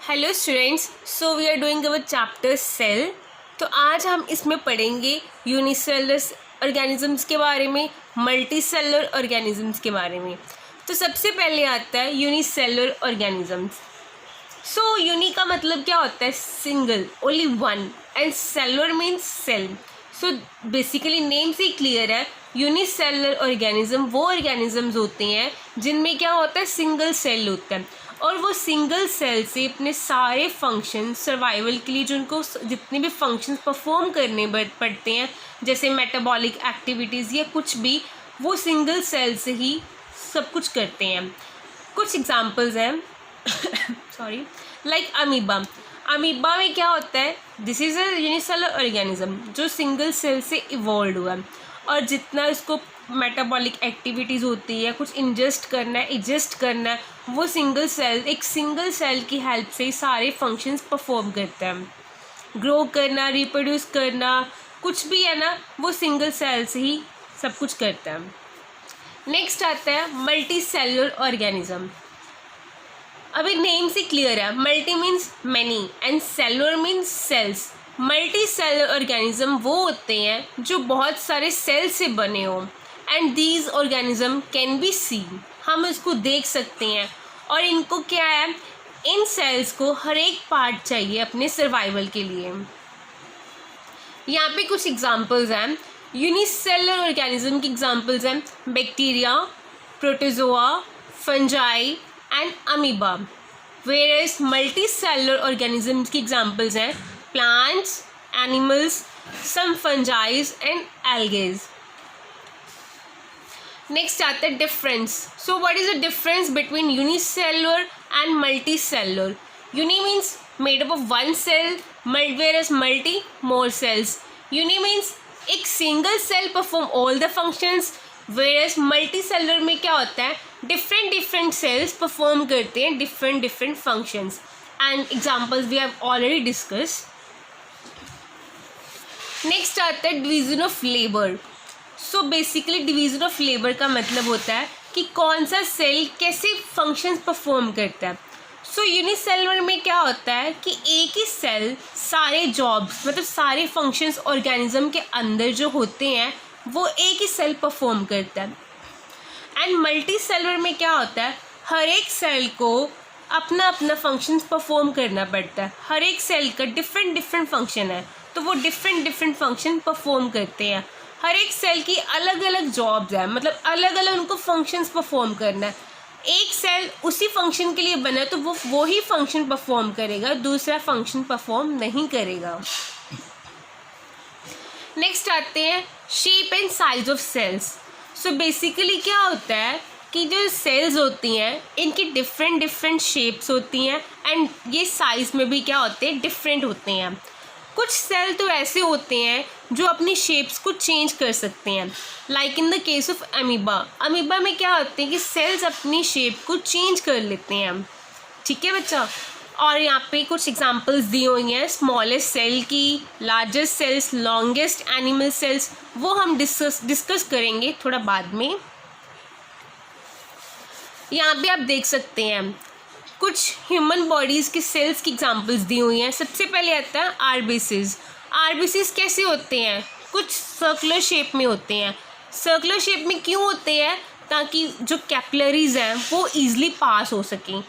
Hello students, so we are doing our chapter cell. तो आज हम इसमें पढ़ेंगे यूनिसेलुलर ऑर्गेनिजम्स के बारे में, मल्टी सेलुलर ऑर्गेनिजम्स के बारे में। तो सबसे पहले आता है यूनिसेलुलर ऑर्गेनिजम्स। सो यूनि का मतलब क्या होता है? Single, only one, and cellular means cell. So basically name से क्लियर है, यूनिसेलुलर ऑर्गेनिज्म वो ऑर्गेनिजम्स होते हैं जिनमें क्या होता है, सिंगल सेल होता है, और वो सिंगल सेल से अपने सारे फंक्शन सर्वाइवल के लिए जो उनको जितने भी फंक्शंस परफॉर्म करने पड़ते हैं, जैसे मेटाबॉलिक एक्टिविटीज़ या कुछ भी, वो सिंगल सेल से ही सब कुछ करते हैं। कुछ एग्जांपल्स हैं सॉरी, लाइक अमीबा। अमीबा में क्या होता है? This is a unicellular organism जो सिंगल सेल से इवॉल्व हुआ है, और जितना इसको मेटाबॉलिक एक्टिविटीज़ होती है, कुछ इंजेस्ट करना है, इजेस्ट करना है, वो एक सिंगल सेल की हेल्प से ही सारे फंक्शंस परफॉर्म करता है। ग्रो करना, रिप्रोड्यूस करना, कुछ भी है ना, वो सिंगल सेल से ही सब कुछ करता है। नेक्स्ट आता है मल्टी सेलुलर ऑर्गेनिज्म। अभी नेम से क्लियर है, multi means many and cellular means cells. Multicellular organism वो होते हैं जो बहुत सारे सेल से बने हों, and these organism can be seen, हम इसको देख सकते हैं। और इनको क्या है, इन सेल्स को हर एक पार्ट चाहिए अपने सर्वाइवल के लिए। यहाँ पे कुछ एग्जांपल्स हैं यूनिसेलुलर ऑर्गेनिज्म की। एग्जांपल्स हैं bacteria, protozoa, fungi and amoeba. Whereas multi cellular organisms की एग्जांपल्स हैं plants, animals, some fungis and algaes. Next आता है difference. So what is the difference between unicellular and multi cellular? Uni means made up of one cell, whereas multi more cells. Uni means एक single cell perform all the functions, whereas multi cellular में क्या होता है, different cells perform करते हैं different functions. And examples we have already discuss. Next आता है division of labour. So basically division of labour का मतलब होता है कि कौन सा सेल कैसे फंक्शंस परफॉर्म करता है। सो यूनिसेलुलर में क्या होता है कि एक ही सेल सारे जॉब्स, मतलब सारे फंक्शंस ऑर्गेनिज्म के अंदर जो होते हैं वो एक ही सेल परफॉर्म करता है। एंड मल्टी सेलुलर में क्या होता है, हर एक सेल को अपना अपना फंक्शंस परफॉर्म करना पड़ता है। हर एक सेल का डिफरेंट फंक्शन है, तो वो डिफरेंट फंक्शन परफॉर्म करते हैं। हर एक सेल की अलग अलग जॉब्स है, मतलब अलग अलग उनको फंक्शंस परफॉर्म करना है। एक सेल उसी फंक्शन के लिए बना है तो वो ही फंक्शन परफॉर्म करेगा, दूसरा फंक्शन परफॉर्म नहीं करेगा। नेक्स्ट आते हैं shape and size of cells. So basically क्या होता है कि जो सेल्स होती हैं इनकी डिफरेंट शेप्स होती हैं, एंड ये साइज़ में भी क्या होते हैं, डिफरेंट होते हैं। कुछ सेल तो ऐसे होते हैं जो अपनी शेप्स को चेंज कर सकते हैं, like in the case of amoeba. Amoeba में क्या होते हैं कि सेल्स अपनी शेप को चेंज कर लेते हैं। ठीक है बच्चा, और यहाँ पे कुछ एग्जांपल्स दी हुई हैं स्मॉलेस्ट सेल की, largest cells, longest animal cells, वो हम डिस्कस करेंगे थोड़ा बाद में। यहाँ पे आप देख सकते हैं कुछ ह्यूमन बॉडीज़ की सेल्स की एग्जांपल्स दी हुई हैं। सबसे पहले आता है आरबीसीज। आरबीसीज कैसे होते हैं? कुछ सर्कुलर शेप में होते हैं। सर्कुलर शेप में क्यों होते हैं? ताकि जो कैपिलरीज़ हैं वो ईज़िली पास हो सकें,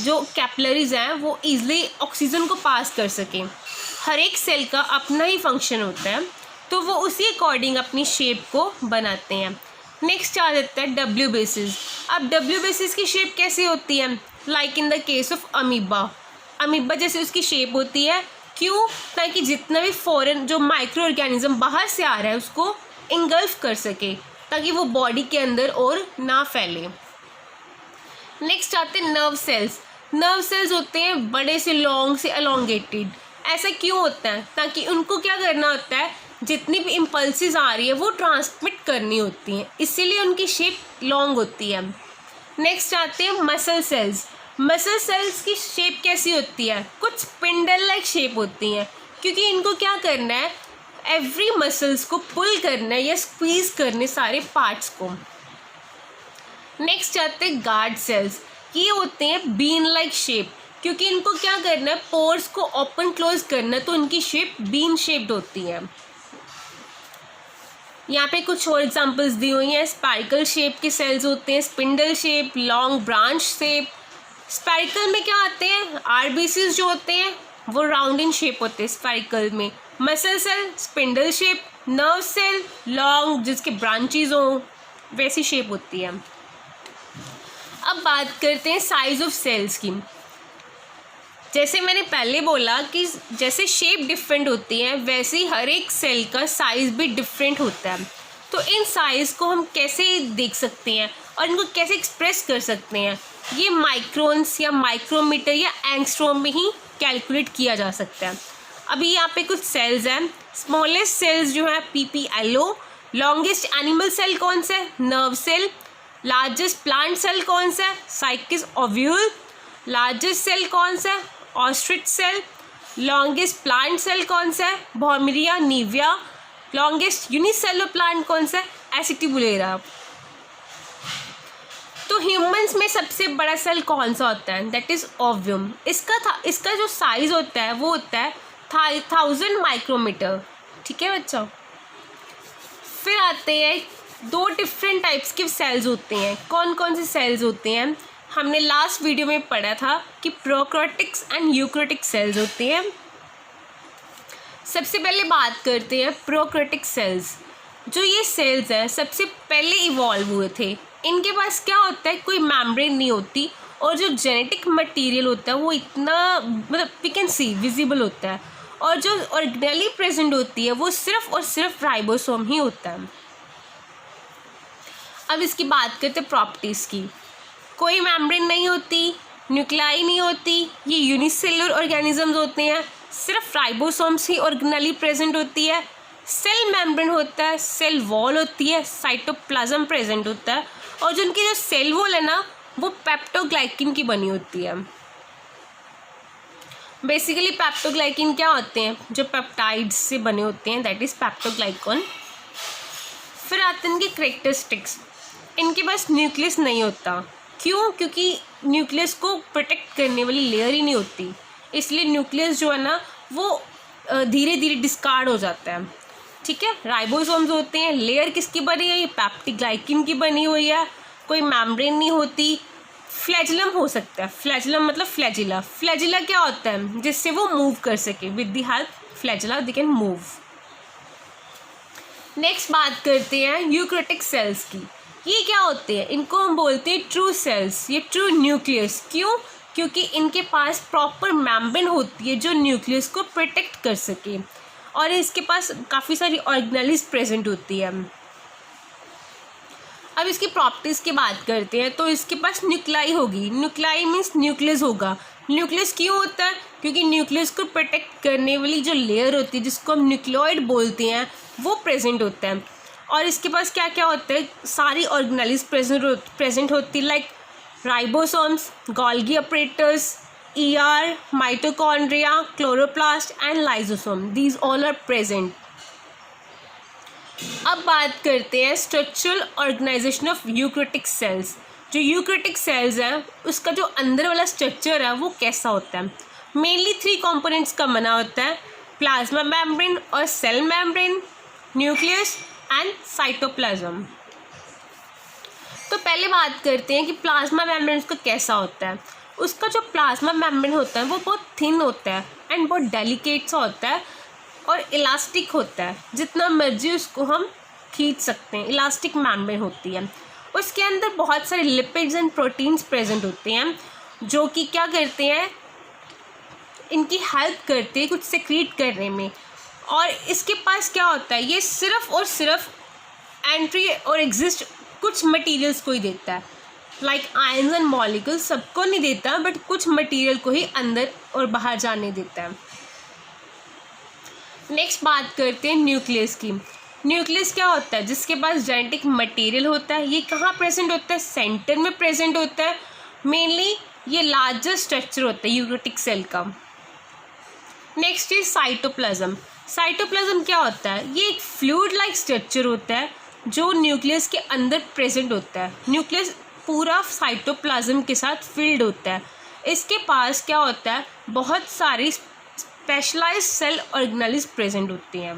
जो कैपिलरीज़ हैं वो ईज़िली ऑक्सीजन को पास कर सकें। हर एक सेल का अपना ही फंक्शन होता है, तो वो उसी अकॉर्डिंग अपनी शेप को बनाते हैं। नेक्स्ट आ जाता है डब्ल्यू बेसिस। अब डब्ल्यू बेसिस की शेप कैसे होती है? Like in the case of amoeba. Amoeba जैसे उसकी शेप होती है, क्यों? ताकि जितना भी फॉरेन जो माइक्रो ऑर्गेनिज्म बाहर से आ रहा है उसको इंगल्फ कर सके, ताकि वो बॉडी के अंदर और ना फैले। नेक्स्ट आते हैं नर्व सेल्स। नर्व सेल्स होते हैं बड़े से लॉन्ग से एलोंगेटेड। ऐसा क्यों होता है? ताकि उनको क्या करना होता है, जितनी भी इम्पल्सिस आ रही है वो ट्रांसमिट करनी होती हैं, इसीलिए उनकी शेप लॉन्ग होती है। नेक्स्ट आते हैं मसल सेल्स। मसल सेल्स की शेप कैसी होती है? कुछ स्पिंडल लाइक शेप होती हैं, क्योंकि इनको क्या करना है, एवरी मसल्स को पुल करना है या स्क्वीज करने सारे पार्ट्स को। नेक्स्ट आते हैं गार्ड सेल्स। ये होते हैं बीन लाइक शेप, क्योंकि इनको क्या करना है, पोर्स को ओपन क्लोज करना है, तो उनकी शेप बीन शेप्ड होती है। यहाँ पे कुछ और एग्जांपल्स दी हुई हैं। स्पाइरल शेप के सेल्स होते हैं, spindle shape, long branch shape. Spiral में क्या आते हैं, आरबीसीज जो होते हैं वो राउंड इन शेप होते हैं स्पाइरल में। Muscle cell spindle shape, nerve cell long जिसके ब्रांचेज हों वैसी शेप होती है। अब बात करते हैं साइज ऑफ सेल्स की। जैसे मैंने पहले बोला कि जैसे शेप डिफरेंट होती है वैसे ही हर एक सेल का साइज़ भी डिफरेंट होता है। तो इन साइज़ को हम कैसे देख सकते हैं और इनको कैसे एक्सप्रेस कर सकते हैं, ये माइक्रोन्स या माइक्रोमीटर या एंगस्ट्रॉम में ही कैलकुलेट किया जा सकता है। अभी यहाँ पे कुछ सेल्स हैं। स्मॉलेस्ट सेल्स जो है PPLO। लॉन्गेस्ट एनिमल सेल कौन सा है, nerve cell. Largest plant cell कौन सा है, साइकिस ओव्यूल। लार्जेस्ट सेल कौन सा है, ostrich cell. Longest plant cell कौन सा है, भॉर्मिरिया निविया। लॉन्गेस्ट यूनिसेलुलर प्लांट कौन सा है, एसिटिबुलेरा। तो ह्यूमंस में सबसे बड़ा सेल कौन सा होता है, दैट इज ओव्यूम। इसका जो साइज होता है वो होता है 1000 माइक्रोमीटर। ठीक है बच्चों। फिर आते हैं दो डिफरेंट टाइप्स के सेल्स होते हैं। कौन कौन से सेल्स होते हैं, हमने लास्ट वीडियो में पढ़ा था कि प्रोकैरियोटिक्स एंड यूकैरियोटिक सेल्स होते हैं। सबसे पहले बात करते हैं प्रोकैरियोटिक सेल्स। जो ये सेल्स हैं सबसे पहले इवॉल्व हुए थे। इनके पास क्या होता है, कोई मेम्ब्रेन नहीं होती और जो जेनेटिक मटेरियल होता है वो इतना मतलब वी कैन सी विजिबल होता है, और जो ओरिजिनली प्रेजेंट होती है वो सिर्फ और सिर्फ राइबोसोम ही होता है। अब इसकी बात करते हैं प्रॉपर्टीज़ की। कोई मेम्ब्रेन नहीं होती, न्यूक्लियाई नहीं होती, ये यूनिसेलुलर ऑर्गेनिजम्स होते हैं, सिर्फ राइबोसोम्स ही ओरिजिनली प्रेजेंट होती है। सेल मेम्ब्रेन होता है, सेल वॉल होती है, साइटोप्लाज्म प्रेजेंट होता है, और जो उनकी जो सेल वॉल है ना वो पेप्टोग्लाइकिन की बनी होती है। बेसिकली पेप्टोग्लाइकिन क्या होते हैं, जो पेप्टाइड्स से बने होते हैं, दैट इज़ पेप्टोग्लाइकन। फिर आते हैं इनकी कैरेक्टरिस्टिक्स। इनके पास न्यूक्लियस नहीं होता। क्यों, क्योंकि न्यूक्लियस को प्रोटेक्ट करने वाली लेयर ही नहीं होती, इसलिए न्यूक्लियस जो है ना वो धीरे धीरे डिस्कार्ड हो जाता है। ठीक है। राइबोसोम्स होते हैं, लेयर किसकी बनी हुई है, पेप्टिग्लाइकिन की बनी हुई है। कोई मेम्ब्रेन नहीं होती। फ्लैजिलम हो सकता है, फ्लैजिलम मतलब फ्लैजिला। फ्लैजिला क्या होता है, जिससे वो मूव कर सके, with the help flagella they can move. Next बात करते हैं यूकैरियोटिक सेल्स की। ये क्या होते हैं, इनको हम बोलते हैं ट्रू सेल्स, ये ट्रू न्यूक्लियस। क्यों, क्योंकि इनके पास प्रॉपर मेम्ब्रेन होती है जो न्यूक्लियस को प्रोटेक्ट कर सके, और इसके पास काफ़ी सारी ऑर्गेनेल्स प्रेजेंट होती है। अब इसकी प्रॉपर्टीज़ की बात करते हैं। तो इसके पास न्यूक्लियाई होगी, न्यूक्लियाई मीन्स न्यूक्लियस होगा। न्यूक्लियस क्यों होता है, क्योंकि न्यूक्लियस को प्रोटेक्ट करने वाली जो लेयर होती है जिसको हम न्यूक्लियोइड बोलते हैं वो प्रेजेंट होता है। और इसके पास क्या क्या होता है, सारी ऑर्गेनेल्स प्रेजेंट होती है, like ribosomes, Golgi apparatus, ER, mitochondria, chloroplast and lysosome, these all are present. अब बात करते हैं structural organisation of eukaryotic cells. जो यूकैरियोटिक सेल्स हैं उसका जो अंदर वाला स्ट्रक्चर है वो कैसा होता है। मेनली 3 कंपोनेंट्स का बना होता है, प्लाज्मा मेम्ब्रेन और cell membrane, nucleus and cytoplasm. तो पहले बात करते हैं कि प्लाज्मा मेम्ब्रेन का कैसा होता है। उसका जो प्लाज्मा मेम्ब्रेन होता है वो बहुत थिन होता है एंड बहुत डेलिकेट सा होता है और इलास्टिक होता है, जितना मर्जी उसको हम खींच सकते हैं, इलास्टिक मेम्ब्रेन होती है। उसके अंदर बहुत सारे लिपिड्स एंड प्रोटीन्स प्रेजेंट होते हैं जो कि क्या करते हैं, इनकी हेल्प करते हैं कुछ सेक्रीट करने में। और इसके पास क्या होता है, ये सिर्फ और सिर्फ एंट्री और एग्जिस्ट कुछ मटेरियल्स को ही देता है, लाइक आयंस एंड मॉलिक्यूल सबको नहीं देता, बट कुछ मटेरियल को ही अंदर और बाहर जाने देता है। नेक्स्ट बात करते हैं न्यूक्लियस की। न्यूक्लियस क्या होता है, जिसके पास जेनेटिक मटेरियल होता है। ये कहाँ प्रेजेंट होता है, सेंटर में प्रेजेंट होता है। मेनली ये लार्जेस्ट स्ट्रक्चर होता है यूकैरियोटिक सेल का। Next is cytoplasm. साइटोप्लाज्म क्या होता है, ये एक फ्लूइड लाइक स्ट्रक्चर होता है जो न्यूक्लियस के अंदर प्रेजेंट होता है। न्यूक्लियस पूरा साइटोप्लाज्म के साथ फिल्ड होता है। इसके पास क्या होता है, बहुत सारी स्पेशलाइज्ड सेल ऑर्गेनेल्स प्रेजेंट होती हैं।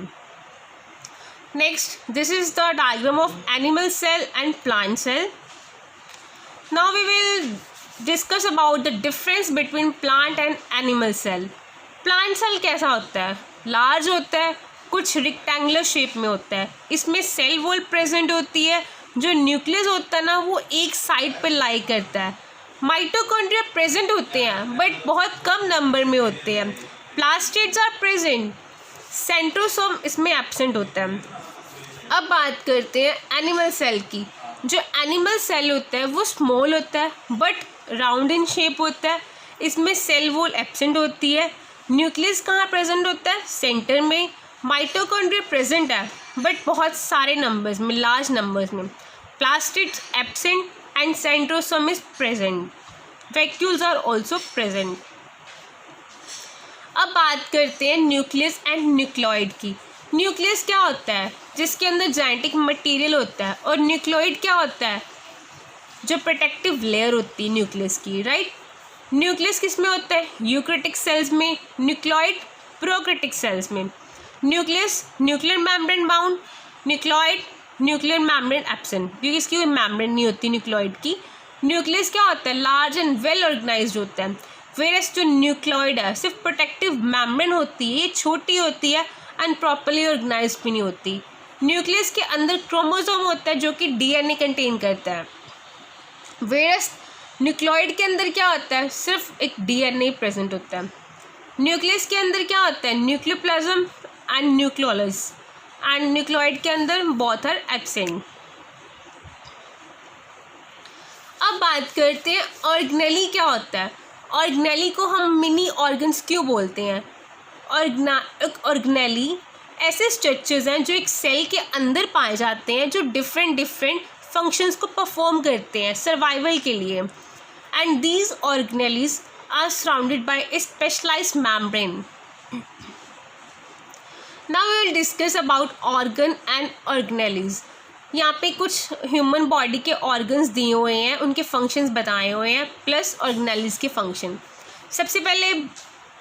Next, this is the diagram of animal cell and plant cell. Now we will discuss about the difference between plant and animal cell. Plant cell कैसा होता है, लार्ज होता है, कुछ रेक्टेंगुलर शेप में होता है, इसमें सेल वॉल प्रेजेंट होती है, जो न्यूक्लियस होता है ना वो एक साइड पर लाई करता है। माइटोकॉन्ड्रिया प्रेजेंट होते हैं बट बहुत कम नंबर में होते हैं। प्लास्टिड्स आर प्रेजेंट, सेंट्रोसोम इसमें एब्सेंट होता है। अब बात करते हैं एनिमल सेल की। जो एनिमल सेल होता है वो स्मॉल होता है बट राउंड इन शेप होता है, इसमें सेल वॉल एब्सेंट होती है। न्यूक्लियस कहाँ प्रेजेंट होता है, सेंटर में। माइटोकॉन्ड्रिया प्रेजेंट है बट बहुत सारे नंबर्स में, लार्ज नंबर्स में। Plastids absent and centrosome is present. Vacuoles are also present. अब बात करते हैं न्यूक्लियस एंड न्यूक्लियोइड की। न्यूक्लियस क्या होता है, जिसके अंदर जेनेटिक मटेरियल होता है, और न्यूक्लियोइड क्या होता है, जो प्रोटेक्टिव लेयर होती है न्यूक्लियस की, राइट। न्यूक्लियस किस में होता है, यूकैरियोटिक सेल्स में, न्यूक्लियोइड प्रोकैरियोटिक सेल्स में। Nucleus nuclear membrane bound, nucleoid nuclear membrane absent, क्योंकि इसकी कोई मेम्ब्रेन नहीं होती न्यूक्लियोइड की। न्यूक्लियस क्या होता है, लार्ज एंड वेल ऑर्गेनाइज्ड होता है, वेरस जो न्यूक्लियोइड है सिर्फ प्रोटेक्टिव मेम्ब्रेन होती है, ये छोटी होती है एंड प्रॉपर्ली ऑर्गेनाइज्ड भी नहीं होती। न्यूक्लियस के अंदर क्रोमोसोम होता है जो कि डीएनए कंटेन करता है, वेरस न्यूक्लियोइड के अंदर क्या होता है, सिर्फ एक डीएनए प्रेजेंट होता है। न्यूक्लियस के अंदर क्या होता है, nucleoplasm and nucleolus, and nucleoid के अंदर बोथ आर एब्सेंट। अब बात करते हैं ऑर्गेनेली क्या होता है। ऑर्गेनेली को हम मिनी ऑर्गन्स क्यों बोलते हैं। ऑर्गेनेली ऐसे स्ट्रक्चर्स हैं जो एक सेल के अंदर पाए जाते हैं, जो डिफरेंट फंक्शंस को परफॉर्म करते हैं सर्वाइवल के लिए, and these organelles are surrounded by a specialised membrane. Now we will discuss about organ and organelles. यहाँ पे कुछ ह्यूमन बॉडी के ऑर्गन्स दिए हुए हैं, उनके फंक्शंस बताए हुए हैं, प्लस ऑर्गेनेलीज के फंक्शन। सबसे पहले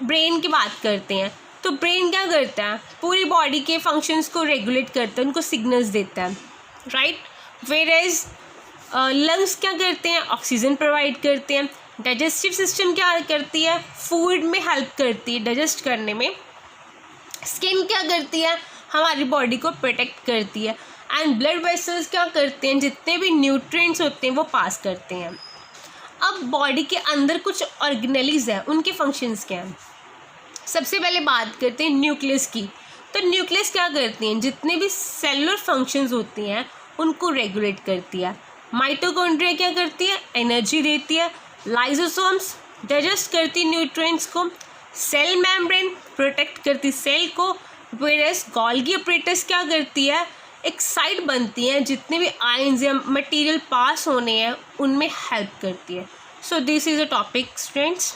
ब्रेन की बात करते हैं। तो ब्रेन क्या करता है, पूरी बॉडी के फंक्शंस को रेगुलेट करता है, उनको सिग्नल्स देता है, राइट। वेयरएज लंग्स क्या करते हैं, ऑक्सीजन प्रोवाइड करते हैं। डाइजेस्टिव सिस्टम क्या करती है, फूड में हेल्प करती है डाइजेस्ट करने में। स्किन क्या करती है, हमारी बॉडी को प्रोटेक्ट करती है। एंड ब्लड वेसल्स क्या करते हैं, जितने भी न्यूट्रिएंट्स होते हैं वो पास करते हैं। अब बॉडी के अंदर कुछ ऑर्गेनेलीज हैं, उनके फंक्शंस क्या हैं। सबसे पहले बात करते हैं न्यूक्लियस की। तो न्यूक्लियस क्या करती हैं, जितने भी सेलुलर फंक्शंस होती हैं उनको रेगुलेट करती है। माइटोकॉन्ड्रिया क्या करती है, एनर्जी देती है। लाइसोसोम्स डाइजेस्ट करती है न्यूट्रिएंट्स को। सेल मेम्ब्रेन प्रोटेक्ट करती सेल को। वेरस गोल्गी अपरेटस क्या करती है, एक साइट बनती है, जितने भी आयंस या मटेरियल पास होने हैं उनमें हेल्प करती है। So this is a topic students.